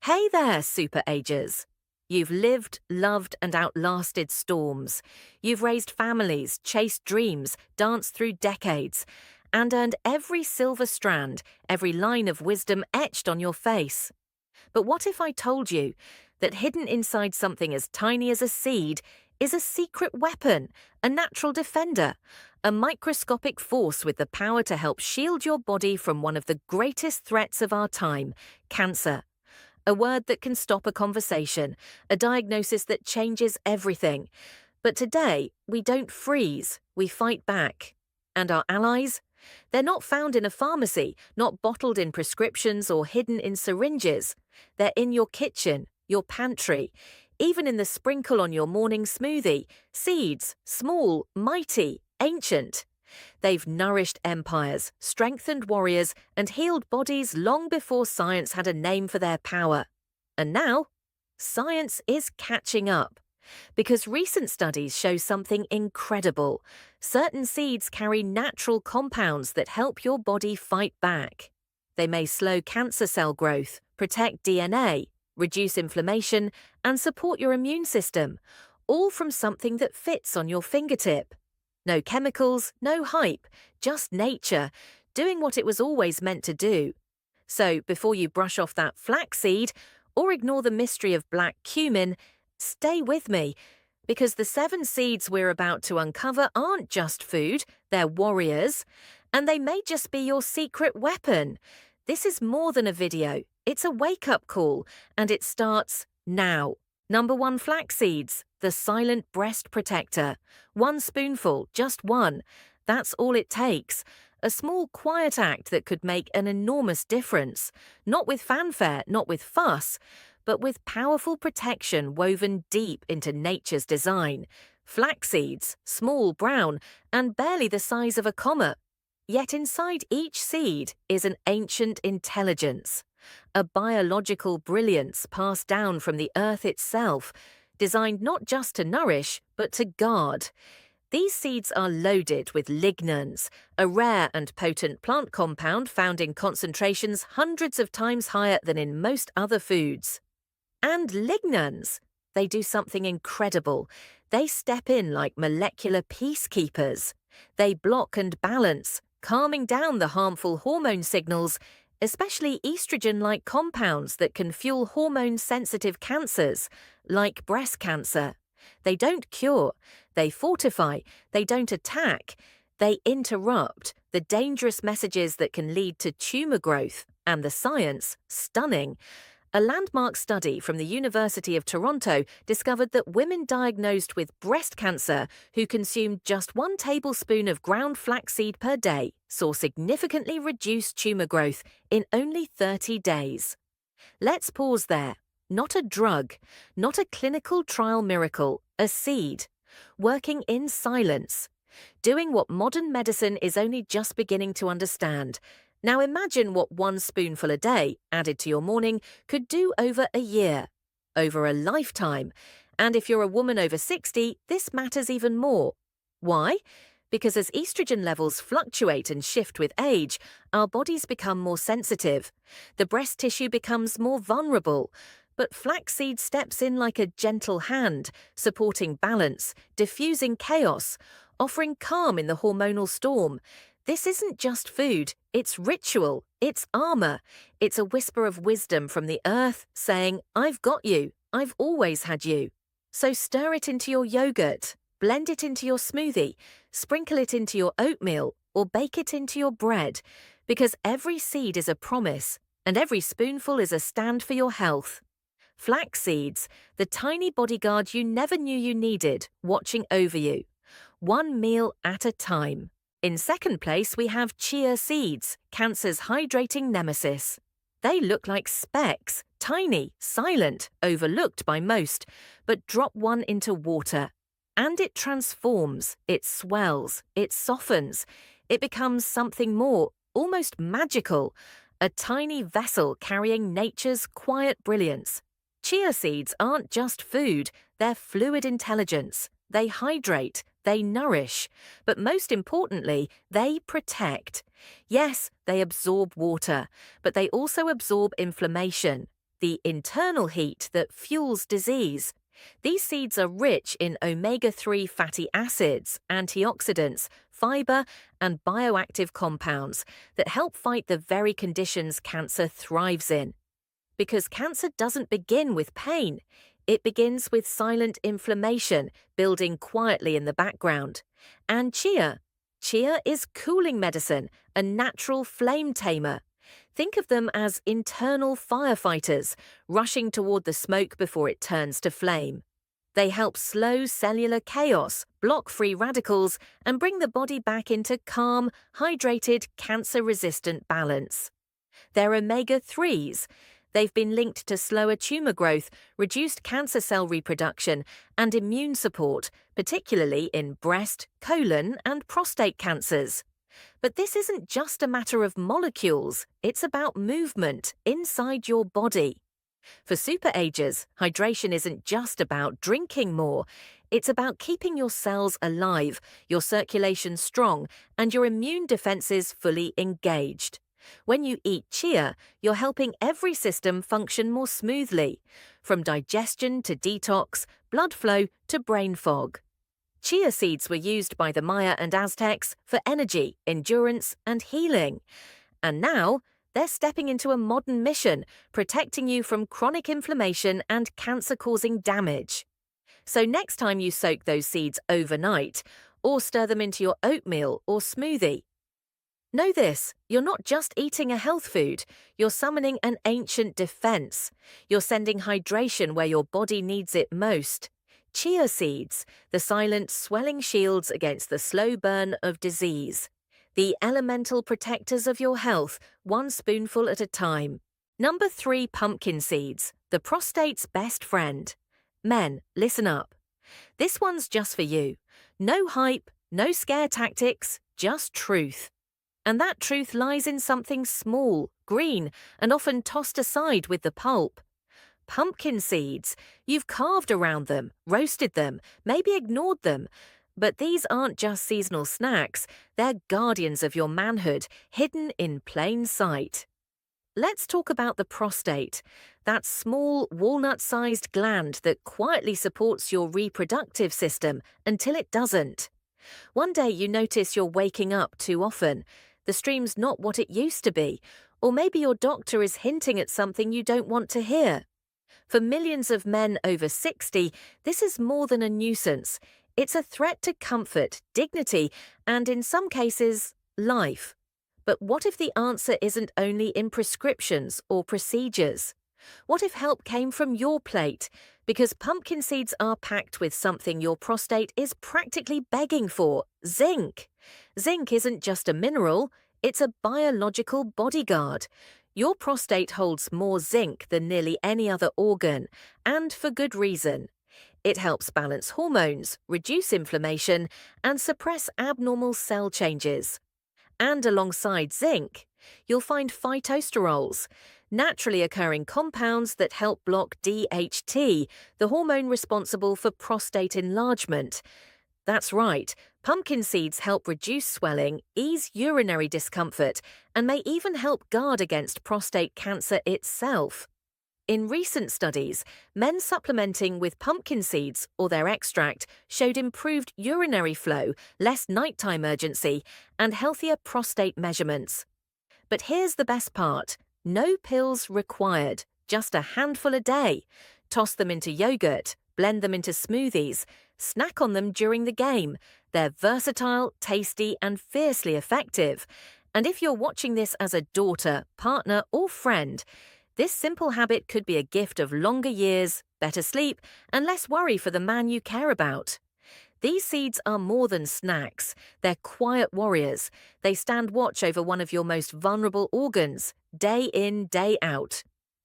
Hey there, Super Agers. You've lived, loved, and outlasted storms. You've raised families, chased dreams, danced through decades, and earned every silver strand, every line of wisdom etched on your face. But what if I told you that hidden inside something as tiny as a seed is a secret weapon, a natural defender, a microscopic force with the power to help shield your body from one of the greatest threats of our time, cancer? A word that can stop a conversation, a diagnosis that changes everything. But today, we don't freeze, we fight back. And our allies? They're not found in a pharmacy, not bottled in prescriptions or hidden in syringes. They're in your kitchen, your pantry, even in the sprinkle on your morning smoothie. Seeds, small, mighty, ancient. They've nourished empires, strengthened warriors, and healed bodies long before science had a name for their power. And now, science is catching up. Because recent studies show something incredible. Certain seeds carry natural compounds that help your body fight back. They may slow cancer cell growth, protect DNA, reduce inflammation, and support your immune system, all from something that fits on your fingertip. No chemicals, no hype, just nature, doing what it was always meant to do. So before you brush off that flaxseed or ignore the mystery of black cumin, stay with me, because the 7 seeds we're about to uncover aren't just food, they're warriors, and they may just be your secret weapon. This is more than a video, it's a wake-up call, and it starts now. Number 1, flax seeds, the silent breast protector. 1 spoonful, just one. That's all it takes. A small, quiet act that could make an enormous difference. Not with fanfare, not with fuss, but with powerful protection woven deep into nature's design. Flax seeds, small, brown, and barely the size of a comma. Yet inside each seed is an ancient intelligence. A biological brilliance passed down from the earth itself, designed not just to nourish, but to guard. These seeds are loaded with lignans, a rare and potent plant compound found in concentrations hundreds of times higher than in most other foods. And lignans, they do something incredible. They step in like molecular peacekeepers. They block and balance, calming down the harmful hormone signals, especially estrogen-like compounds that can fuel hormone-sensitive cancers, like breast cancer. They don't cure, they fortify, they don't attack, they interrupt the dangerous messages that can lead to tumor growth, and the science, stunning. A landmark study from the University of Toronto discovered that women diagnosed with breast cancer who consumed just 1 tablespoon of ground flaxseed per day saw significantly reduced tumor growth in only 30 days. Let's pause there. Not a drug, not a clinical trial miracle, a seed, working in silence, doing what modern medicine is only just beginning to understand. Now imagine what 1 spoonful a day, added to your morning, could do over a year, over a lifetime. And if you're a woman over 60, this matters even more. Why? Because as estrogen levels fluctuate and shift with age, our bodies become more sensitive. The breast tissue becomes more vulnerable. But flaxseed steps in like a gentle hand, supporting balance, diffusing chaos, offering calm in the hormonal storm. This isn't just food, it's ritual, it's armor, it's a whisper of wisdom from the earth saying, I've got you, I've always had you. So stir it into your yogurt, blend it into your smoothie, sprinkle it into your oatmeal, or bake it into your bread, because every seed is a promise, and every spoonful is a stand for your health. Flax seeds, the tiny bodyguard you never knew you needed, watching over you. 1 meal at a time. In second place, we have chia seeds, cancer's hydrating nemesis. They look like specks, tiny, silent, overlooked by most, but drop 1 into water. And it transforms, it swells, it softens, it becomes something more, almost magical, a tiny vessel carrying nature's quiet brilliance. Chia seeds aren't just food, they're fluid intelligence. They hydrate, they nourish, but most importantly, they protect. Yes, they absorb water, but they also absorb inflammation. the internal heat that fuels disease. These seeds are rich in omega-3 fatty acids, antioxidants, fiber, and bioactive compounds that help fight the very conditions cancer thrives in. Because cancer doesn't begin with pain, it begins with silent inflammation building quietly in the background. And chia. Chia is cooling medicine, a natural flame tamer. Think of them as internal firefighters, rushing toward the smoke before it turns to flame. They help slow cellular chaos, block free radicals, and bring the body back into calm, hydrated, cancer-resistant balance. They're omega-3s. They've been linked to slower tumor growth, reduced cancer cell reproduction, and immune support, particularly in breast, colon, and prostate cancers. But this isn't just a matter of molecules, it's about movement inside your body. For Super Agers, hydration isn't just about drinking more, it's about keeping your cells alive, your circulation strong, and your immune defenses fully engaged. When you eat chia, you're helping every system function more smoothly, from digestion to detox, blood flow to brain fog. Chia seeds were used by the Maya and Aztecs for energy, endurance, and healing. And now, they're stepping into a modern mission, protecting you from chronic inflammation and cancer-causing damage. So next time you soak those seeds overnight, or stir them into your oatmeal or smoothie, know this, you're not just eating a health food, you're summoning an ancient defense. You're sending hydration where your body needs it most. Chia seeds, the silent swelling shields against the slow burn of disease. The elemental protectors of your health, one spoonful at a time. Number 3, pumpkin seeds, the prostate's best friend. Men, listen up. This one's just for you. No hype, no scare tactics, just truth. And that truth lies in something small, green, and often tossed aside with the pulp. Pumpkin seeds. You've carved around them, roasted them, maybe ignored them. But these aren't just seasonal snacks, they're guardians of your manhood, hidden in plain sight. Let's talk about the prostate, that small, walnut-sized gland that quietly supports your reproductive system until it doesn't. One day you notice you're waking up too often. The stream's not what it used to be, or maybe your doctor is hinting at something you don't want to hear. For millions of men over 60, this is more than a nuisance. It's a threat to comfort, dignity, and in some cases, life. But what if the answer isn't only in prescriptions or procedures? What if help came from your plate? Because pumpkin seeds are packed with something your prostate is practically begging for: zinc. Zinc isn't just a mineral, it's a biological bodyguard. Your prostate holds more zinc than nearly any other organ, and for good reason. It helps balance hormones, reduce inflammation, and suppress abnormal cell changes. And alongside zinc, you'll find phytosterols, naturally occurring compounds that help block DHT, the hormone responsible for prostate enlargement. That's right, pumpkin seeds help reduce swelling, ease urinary discomfort, and may even help guard against prostate cancer itself. In recent studies, men supplementing with pumpkin seeds or their extract showed improved urinary flow, less nighttime urgency, and healthier prostate measurements. But here's the best part: no pills required, just a handful a day. Toss them into yogurt, blend them into smoothies, snack on them during the game. They're versatile, tasty, and fiercely effective. And if you're watching this as a daughter, partner, or friend, this simple habit could be a gift of longer years, better sleep, and less worry for the man you care about. These seeds are more than snacks. They're quiet warriors. They stand watch over one of your most vulnerable organs, day in, day out.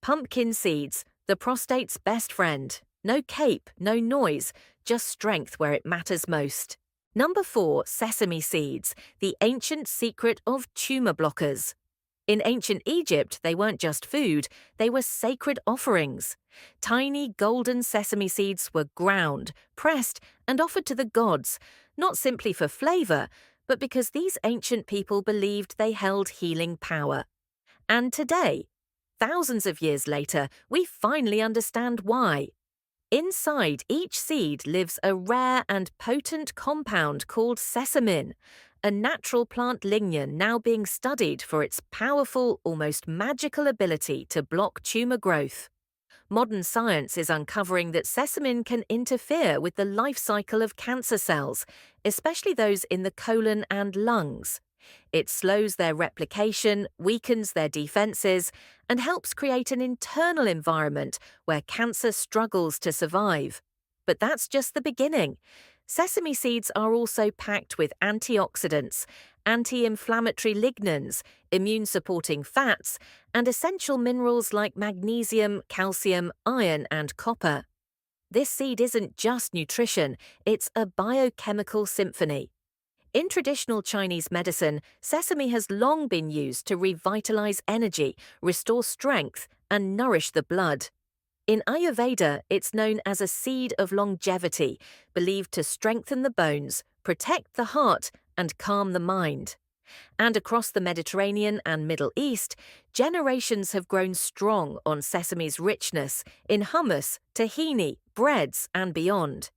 Pumpkin seeds, the prostate's best friend. No cape, no noise, just strength where it matters most. Number 4, sesame seeds, the ancient secret of tumor blockers. In ancient Egypt, they weren't just food, they were sacred offerings. Tiny golden sesame seeds were ground, pressed, and offered to the gods, not simply for flavor, but because these ancient people believed they held healing power. And today, thousands of years later, we finally understand why. Inside each seed lives a rare and potent compound called sesamin, a natural plant lignin now being studied for its powerful, almost magical ability to block tumor growth. Modern science is uncovering that sesamin can interfere with the life cycle of cancer cells, especially those in the colon and lungs. It slows their replication, weakens their defenses, and helps create an internal environment where cancer struggles to survive. But that's just the beginning. Sesame seeds are also packed with antioxidants, anti-inflammatory lignans, immune-supporting fats, and essential minerals like magnesium, calcium, iron, and copper. This seed isn't just nutrition, it's a biochemical symphony. In traditional Chinese medicine, sesame has long been used to revitalize energy, restore strength, and nourish the blood. In Ayurveda, it's known as a seed of longevity, believed to strengthen the bones, protect the heart, and calm the mind. And across the Mediterranean and Middle East, generations have grown strong on sesame's richness in hummus, tahini, breads, and beyond.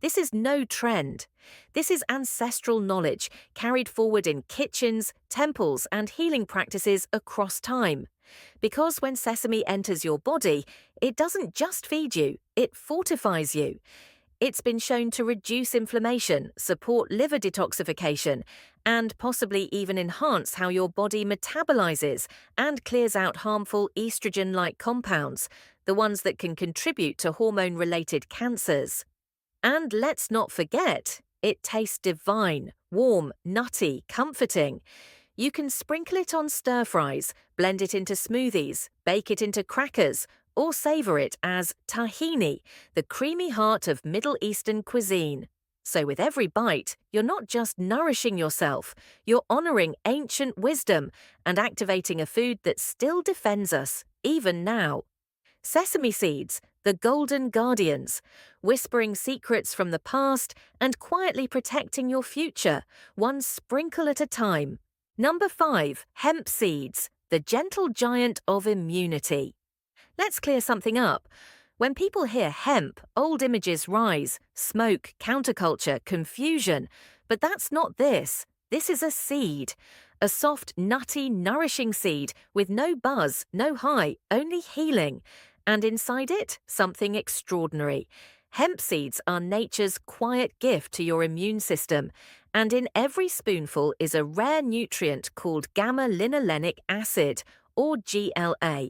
This is no trend. This is ancestral knowledge carried forward in kitchens, temples, and healing practices across time. Because when sesame enters your body, it doesn't just feed you, it fortifies you. It's been shown to reduce inflammation, support liver detoxification, and possibly even enhance how your body metabolizes and clears out harmful estrogen-like compounds, the ones that can contribute to hormone-related cancers. And let's not forget, it tastes divine, warm, nutty, comforting. You can sprinkle it on stir-fries, blend it into smoothies, bake it into crackers, or savor it as tahini, the creamy heart of Middle Eastern cuisine. So with every bite, you're not just nourishing yourself, you're honoring ancient wisdom and activating a food that still defends us, even now. Sesame seeds, the golden guardians, whispering secrets from the past and quietly protecting your future, one sprinkle at a time. Number 5, hemp seeds, the gentle giant of immunity. Let's clear something up. When people hear hemp, old images rise, smoke, counterculture, confusion. But that's not this. This is a seed. A soft, nutty, nourishing seed with no buzz, no high, only healing. And inside it, something extraordinary. Hemp seeds are nature's quiet gift to your immune system, and in every spoonful is a rare nutrient called gamma-linolenic acid, or GLA.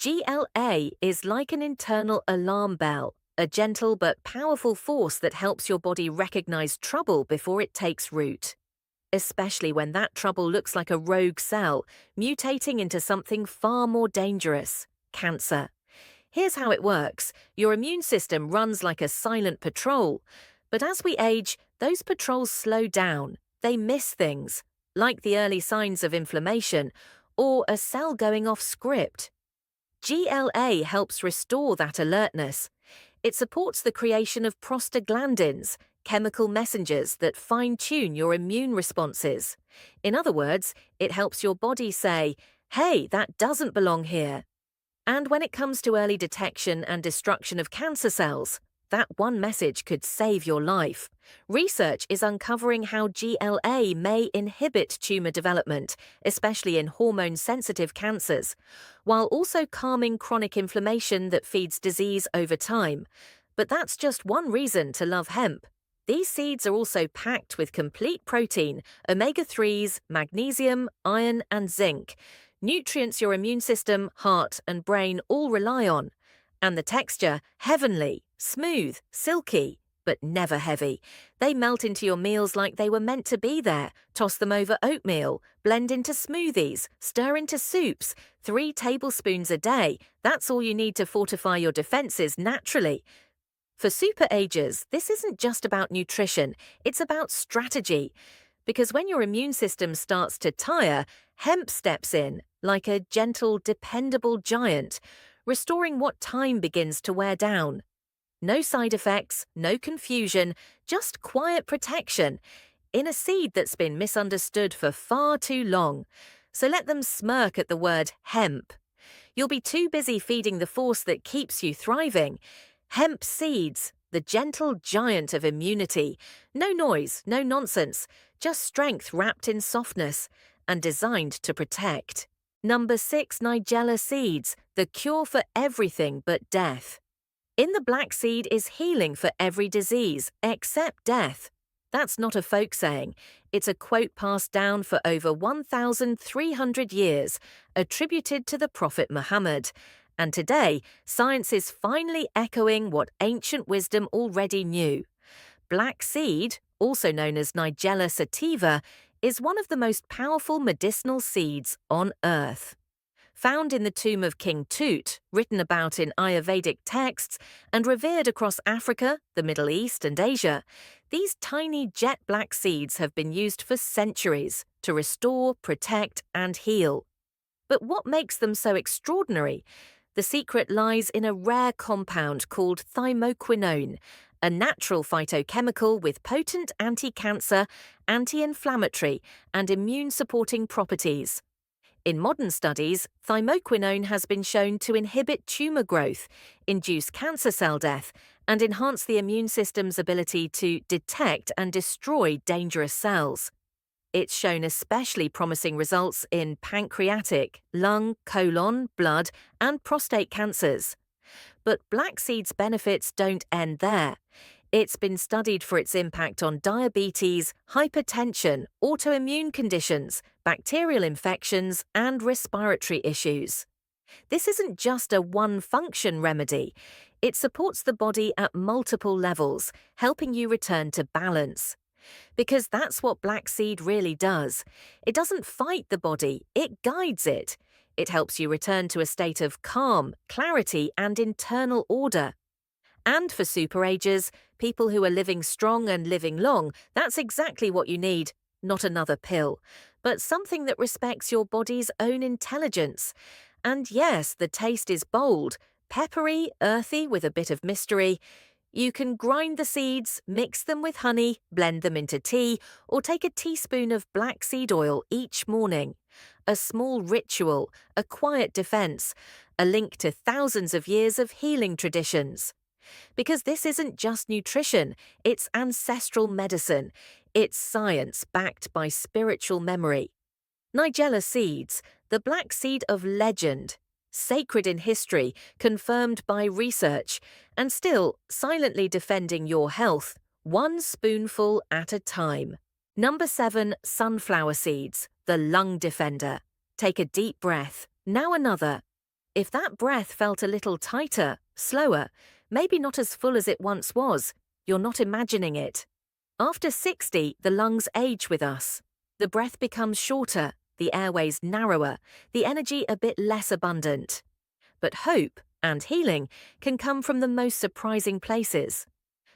GLA is like an internal alarm bell, a gentle but powerful force that helps your body recognize trouble before it takes root. Especially when that trouble looks like a rogue cell, mutating into something far more dangerous, cancer. Here's how it works. Your immune system runs like a silent patrol. But as we age, those patrols slow down. They miss things, like the early signs of inflammation or a cell going off script. GLA helps restore that alertness. It supports the creation of prostaglandins, chemical messengers that fine-tune your immune responses. In other words, it helps your body say, "Hey, that doesn't belong here." And when it comes to early detection and destruction of cancer cells, that one message could save your life. Research is uncovering how GLA may inhibit tumor development, especially in hormone-sensitive cancers, while also calming chronic inflammation that feeds disease over time. But that's just one reason to love hemp. These seeds are also packed with complete protein, omega-3s, magnesium, iron, and zinc, nutrients your immune system, heart, and brain all rely on. And the texture, heavenly, smooth, silky, but never heavy. They melt into your meals like they were meant to be there. Toss them over oatmeal, blend into smoothies, stir into soups. 3 tablespoons a day, that's all you need to fortify your defenses naturally. For Super Agers, this isn't just about nutrition, it's about strategy. Because when your immune system starts to tire, hemp steps in, like a gentle, dependable giant, restoring what time begins to wear down. No side effects, no confusion, just quiet protection in a seed that's been misunderstood for far too long. So let them smirk at the word hemp. You'll be too busy feeding the force that keeps you thriving. Hemp seeds, the gentle giant of immunity. No noise, no nonsense, just strength wrapped in softness and designed to protect. Number 6, Nigella seeds, the cure for everything but death. In the black seed is healing for every disease except death. That's not a folk saying. It's a quote passed down for over 1,300 years, attributed to the Prophet Muhammad. And today, science is finally echoing what ancient wisdom already knew. Black seed, also known as Nigella sativa, is one of the most powerful medicinal seeds on earth. Found in the tomb of King Tut, written about in Ayurvedic texts, and revered across Africa, the Middle East, and Asia, these tiny jet black seeds have been used for centuries to restore, protect, and heal. But what makes them so extraordinary? The secret lies in a rare compound called thymoquinone, a natural phytochemical with potent anti-cancer, anti-inflammatory, and immune-supporting properties. In modern studies, thymoquinone has been shown to inhibit tumor growth, induce cancer cell death, and enhance the immune system's ability to detect and destroy dangerous cells. It's shown especially promising results in pancreatic, lung, colon, blood, and prostate cancers. But black seed's benefits don't end there. It's been studied for its impact on diabetes, hypertension, autoimmune conditions, bacterial infections, and respiratory issues. This isn't just a one-function remedy. It supports the body at multiple levels, helping you return to balance. Because that's what black seed really does. It doesn't fight the body, it guides it. It helps you return to a state of calm, clarity, and internal order. And for Super Agers, people who are living strong and living long, that's exactly what you need. Not another pill, but something that respects your body's own intelligence. And yes, the taste is bold, peppery, earthy with a bit of mystery. You can grind the seeds, mix them with honey, blend them into tea, or take a teaspoon of black seed oil each morning. A small ritual, a quiet defense, a link to thousands of years of healing traditions. Because this isn't just nutrition, it's ancestral medicine. It's science backed by spiritual memory. Nigella seeds, the black seed of legend, sacred in history, confirmed by research, and still silently defending your health, one spoonful at a time. Number 7, sunflower seeds, the lung defender. Take a deep breath, now another. If that breath felt a little tighter, slower, maybe not as full as it once was, you're not imagining it. After 60, the lungs age with us. The breath becomes shorter, the airways narrower, the energy a bit less abundant. But hope and healing can come from the most surprising places.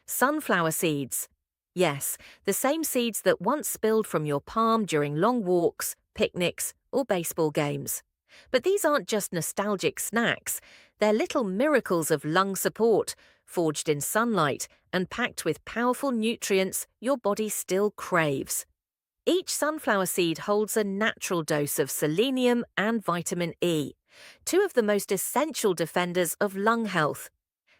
Sunflower seeds. Yes, the same seeds that once spilled from your palm during long walks, picnics, or baseball games. But these aren't just nostalgic snacks. They're little miracles of lung support, forged in sunlight and packed with powerful nutrients your body still craves. Each sunflower seed holds a natural dose of selenium and vitamin E, two of the most essential defenders of lung health.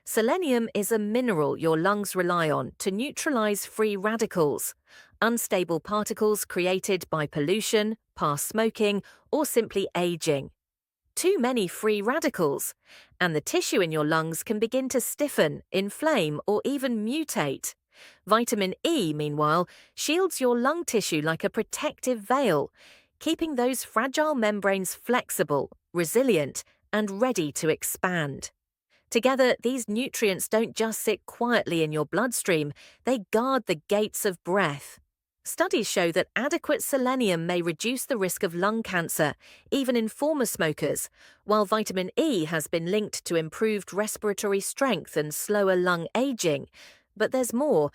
Selenium is a mineral your lungs rely on to neutralize free radicals, unstable particles created by pollution, past smoking, or simply aging. Too many free radicals, and the tissue in your lungs can begin to stiffen, inflame, or even mutate. Vitamin E, meanwhile, shields your lung tissue like a protective veil, keeping those fragile membranes flexible, resilient, and ready to expand. Together, these nutrients don't just sit quietly in your bloodstream, they guard the gates of breath. Studies show that adequate selenium may reduce the risk of lung cancer, even in former smokers, while vitamin E has been linked to improved respiratory strength and slower lung aging. But there's more.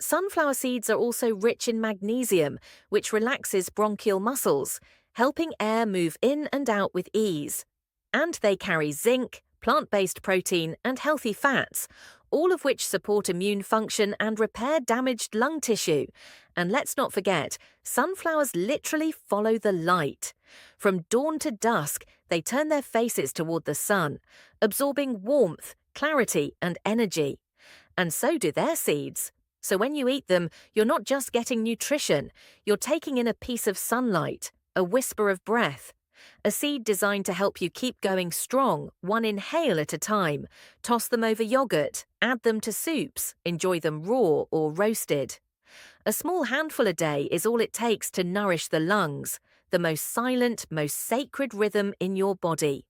Sunflower seeds are also rich in magnesium, which relaxes bronchial muscles, helping air move in and out with ease. And they carry zinc, plant-based protein, and healthy fats, all of which support immune function and repair damaged lung tissue. And let's not forget, sunflowers literally follow the light. From dawn to dusk, They turn their faces toward the sun, absorbing warmth, clarity, and energy. And so do their seeds. So when you eat them, you're not just getting nutrition, you're taking in a piece of sunlight, a whisper of breath, a seed designed to help you keep going strong, one inhale at a time. Toss them over yogurt, add them to soups, enjoy them raw or roasted. A small handful a day is all it takes to nourish the lungs, the most silent, most sacred rhythm in your body.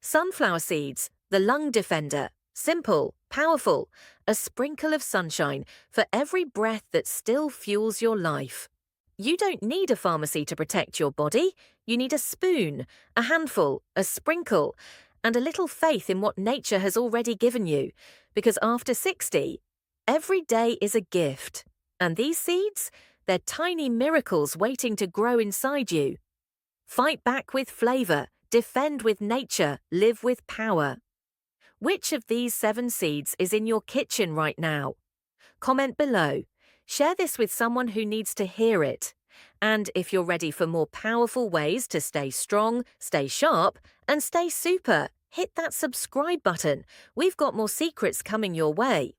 Sunflower seeds, the lung defender. Simple, powerful, a sprinkle of sunshine for every breath that still fuels your life. You don't need a pharmacy to protect your body. You need a spoon, a handful, a sprinkle, and a little faith in what nature has already given you. Because after 60, every day is a gift. And these seeds, they're tiny miracles waiting to grow inside you. Fight back with flavor, defend with nature, live with power. Which of these 7 seeds is in your kitchen right now? Comment below. Share this with someone who needs to hear it. And if you're ready for more powerful ways to stay strong, stay sharp, and stay super, hit that subscribe button. We've got more secrets coming your way.